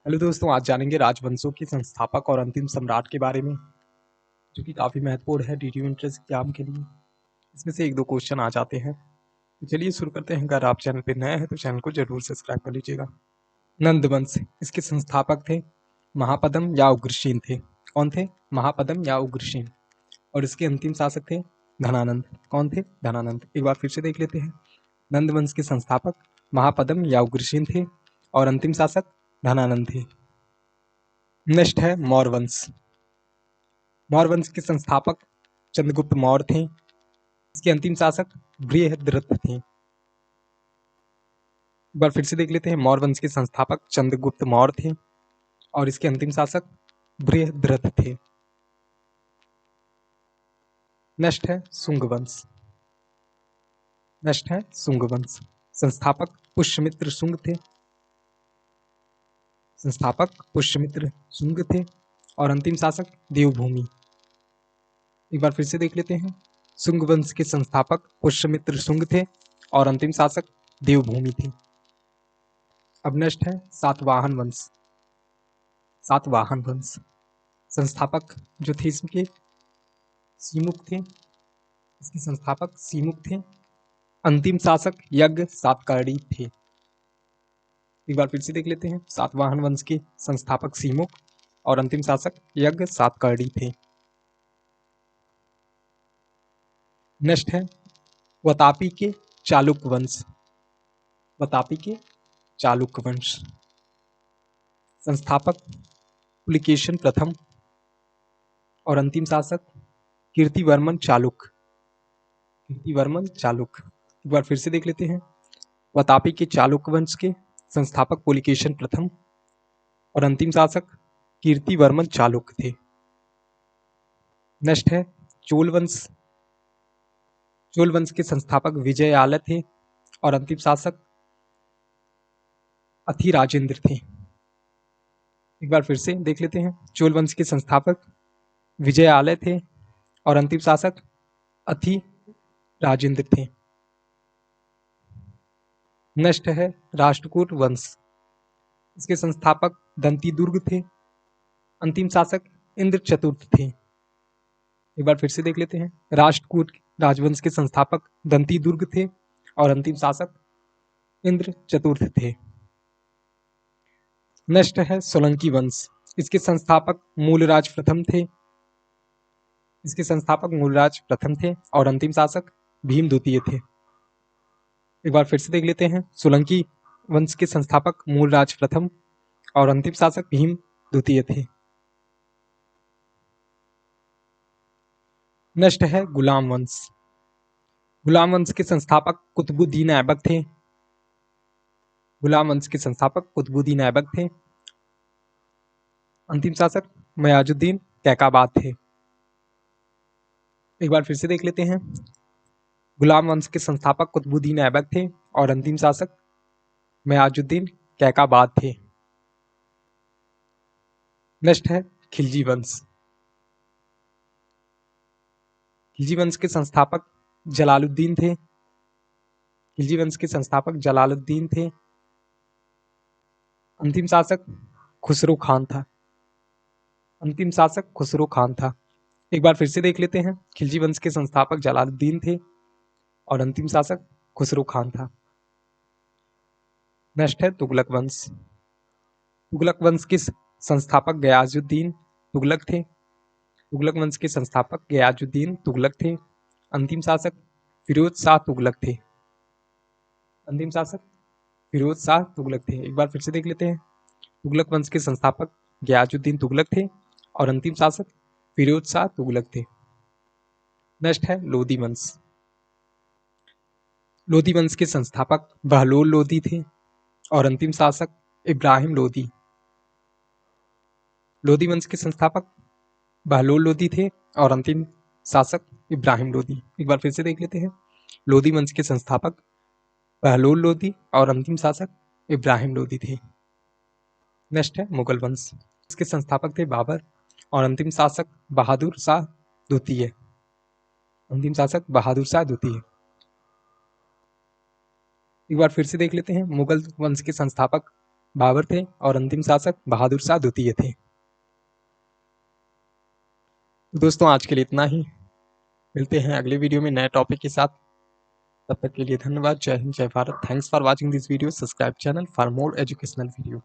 Hello दोस्तों, आज जानेंगे राजवंशों के संस्थापक और अंतिम सम्राट के बारे में, जो कि काफ़ी महत्वपूर्ण है डी एंट्रेंस एग्जाम के लिए। इसमें से एक दो क्वेश्चन आ जाते हैं। तो चलिए शुरू करते हैं। अगर आप चैनल पे नए हैं तो चैनल को जरूर सब्सक्राइब कर लीजिएगा। नंदवंश, इसके संस्थापक थे महापद्म या उग्रसेन थे। कौन थे? महापद्म या उग्रसेन। और इसके अंतिम शासक थे धनानंद। कौन थे? धनानंद। एक बार फिर से देख लेते हैं। नंदवंश के संस्थापक महापद्म या उग्रसेन थे और अंतिम शासक धनानंद थे। नेक्स्ट है मौर्य वंश। मौर्य वंश के संस्थापक चंद्रगुप्त मौर्य थे। इसके अंतिम शासक बृहद्रथ थे। एक बार फिर से देख लेते हैं। मौर्य वंश के संस्थापक चंद्रगुप्त मौर्य थे और इसके अंतिम शासक बृहद्रथ थे। नेक्स्ट है शुंग वंश। नेक्स्ट है शुंग वंश। संस्थापक पुष्यमित्र शुंग थे। संस्थापक पुष्यमित्र शुंग थे और अंतिम शासक देवभूमि। एक बार फिर से देख लेते हैं। शुंग वंश के संस्थापक पुष्यमित्र शुंग थे और अंतिम शासक देवभूमि थे। अब नेक्स्ट है सातवाहन वंश। सातवाहन वंश। संस्थापक जो थे इसके सीमुख थे। इसके संस्थापक सीमुख थे। अंतिम शासक यज्ञ सातकर्णी थे। एक बार फिर से देख लेते हैं। सातवाहन वंश के संस्थापक सीमुख और अंतिम शासक यज्ञ सातकर्णी थे। नेक्स्ट है वातापी के चालुक्य वंश। वातापी के चालुक्य वंश। संस्थापक पुलिकेशन प्रथम और अंतिम शासक कीर्तिवर्मन चालुक्य। कीर्तिवर्मन चालुक्य। एक बार फिर से देख लेते हैं। वातापी के चालुक्य वंश के संस्थापक पुलिकेशन प्रथम और अंतिम शासक कीर्तिवर्मन चालुक्य थे। नेक्स्ट है चोल वंश। चोल वंश के संस्थापक विजयालय थे और अंतिम शासक अथिराजेंद्र थे। एक बार फिर से देख लेते हैं। चोल वंश के संस्थापक विजयालय थे और अंतिम शासक अथिराजेंद्र थे। नेक्स्ट है राष्ट्रकूट वंश। इसके संस्थापक दंती दुर्ग थे। अंतिम शासक इंद्र चतुर्थ थे। एक बार फिर से देख लेते हैं। राष्ट्रकूट राजवंश के संस्थापक दंती दुर्ग थे और अंतिम शासक इंद्र चतुर्थ थे। नेक्स्ट है सोलंकी वंश। इसके संस्थापक मूलराज प्रथम थे। इसके संस्थापक मूलराज प्रथम थे और अंतिम शासक भीम द्वितीय थे। एक बार फिर से देख लेते हैं। सोलंकी वंश के संस्थापक मूलराज प्रथम और अंतिम शासक भीम द्वितीय थे। नेक्स्ट है गुलाम वंश। गुलाम वंश के संस्थापक कुतुबुद्दीन ऐबक थे। गुलाम वंश के संस्थापक कुतुबुद्दीन ऐबक थे। अंतिम शासक मयाजुद्दीन कैकाबाद थे। एक बार फिर से देख लेते हैं। गुलाम वंश के संस्थापक कुतुबुद्दीन ऐबक थे और अंतिम शासक मयाजुद्दीन कैकाबाद थे। नेक्स्ट है खिलजी वंश। खिलजी वंश के संस्थापक जलालुद्दीन थे। खिलजी वंश के संस्थापक जलालुद्दीन थे। अंतिम शासक खुसरो खान था। अंतिम शासक खुसरो खान था। एक बार फिर से देख लेते हैं। खिलजी वंश के संस्थापक जलालुद्दीन थे और अंतिम शासक खुसरो खान था। नेक्स्ट है तुगलक वंश। तुगलक वंश के संस्थापक गयाजुद्दीन तुगलक थे। तुगलक वंश के संस्थापक गयाजुद्दीन तुगलक थे। अंतिम शासक फिरोज शाह तुगलक थे। अंतिम शासक फिरोज शाह तुगलक थे। एक बार फिर से देख लेते हैं। तुगलक वंश के संस्थापक गयाजुद्दीन तुगलक थे और अंतिम शासक फिरोज शाह तुगलक थे। नेक्स्ट है लोधी वंश। लोधी वंश के संस्थापक बहलोल लोधी थे और अंतिम शासक इब्राहिम लोधी। लोधी वंश के संस्थापक बहलोल लोधी थे और अंतिम शासक इब्राहिम लोधी। एक बार फिर से देख लेते हैं। लोधी वंश के संस्थापक बहलोल लोधी और अंतिम शासक इब्राहिम लोधी थे। नेक्स्ट है मुगल वंश। इसके संस्थापक थे बाबर और अंतिम शासक बहादुर शाह द्वितीय। अंतिम शासक बहादुर शाह द्वितीय। एक बार फिर से देख लेते हैं। मुगल वंश के संस्थापक बाबर थे और अंतिम शासक बहादुर शाह द्वितीय थे। तो दोस्तों आज के लिए इतना ही, मिलते हैं अगले वीडियो में नए टॉपिक के साथ। तब तक के लिए धन्यवाद। जय हिंद, जय Bharat. Thanks for watching this video. Subscribe channel for more educational video.